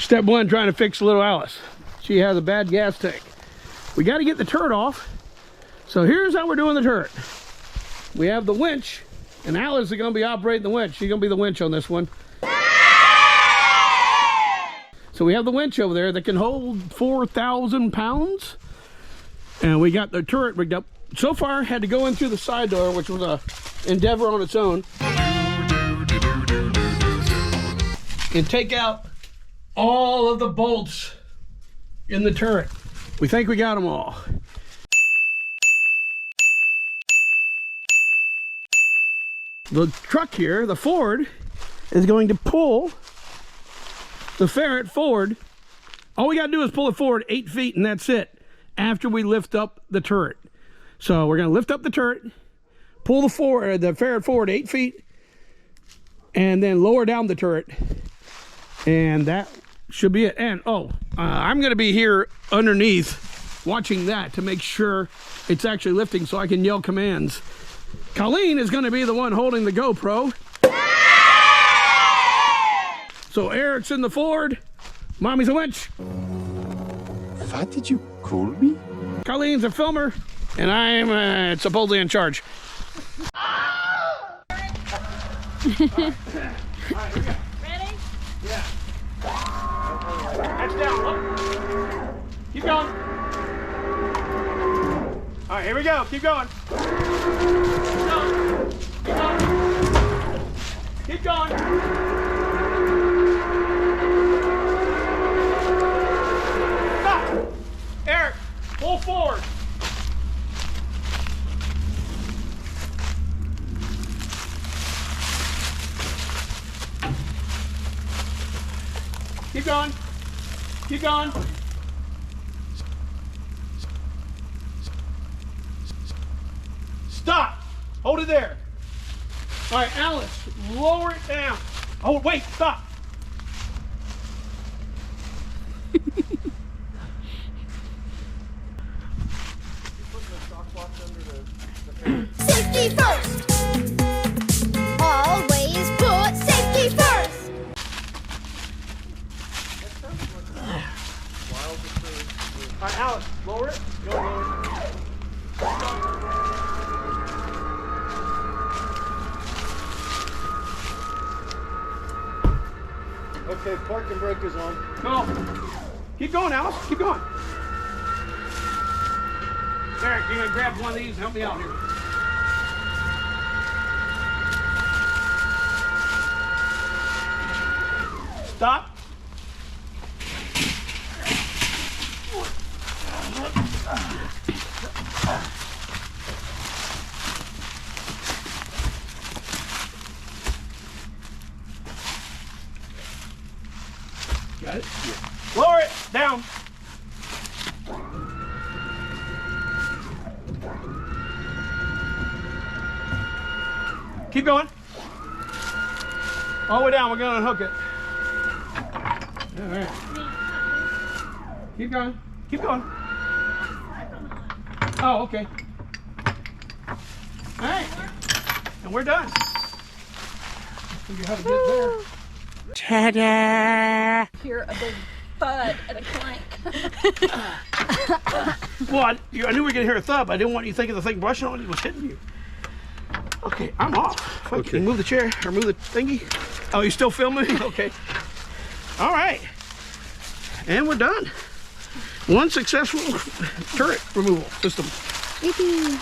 Step one, trying to fix little Alice. She has a bad gas tank. We got to get the turret off. So here's how we're doing the turret. We have the winch, and Alice is going to be operating the winch. She's going to be the winch on this one. So we have the winch over there that can hold 4,000 pounds. And we got the turret rigged up. So far, had to go in through the side door, which was a endeavor on its own. And take out all of the bolts in the turret. We think we got them all. The truck here, the Ford, is going to pull the Ferret forward. All we got to do is pull it forward 8 feet, and that's it, after we lift up the turret. So we're going to lift up the turret, pull the Ferret forward 8 feet, and then lower down the turret. And that should be it. And I'm going to be here underneath watching that to make sure it's actually lifting so I can yell commands. Colleen is going to be the one holding the GoPro. So Eric's in the Ford, Mommy's a winch. What did you call me? Colleen's a filmer, and I'm supposedly in charge. All right, here we go. ready? Yeah. Heads down, look. Keep going. All right, here we go. Keep going. Keep going. Keep going. Keep going. Stop. Eric, pull forward. Keep going. Keep going. Stop. Hold it there. All right, Alice, lower it down. Oh, wait, stop. Safety first! Always put safety first! All right, Alice, lower it. Go lower it. Okay, parking brake is on. Go. Keep going, Alice. Keep going. Eric, you're gonna grab one of these and help me out here. Stop. Got it? Yeah. Lower it down. Keep going. All the way down. We're going to unhook it. All right. Keep going. Keep going. Oh, okay. All right. And we're done. Figure how to get there. Ta-da! Hear a big thud and a clank. Well, I knew we were going to hear a thud, but I didn't want you thinking the thing brushing on you was hitting you. Okay, I'm off. Okay. Can you move the chair or move the thingy? Oh, you still filming? Okay. All right. And we're done. One successful turret removal system. Yippee!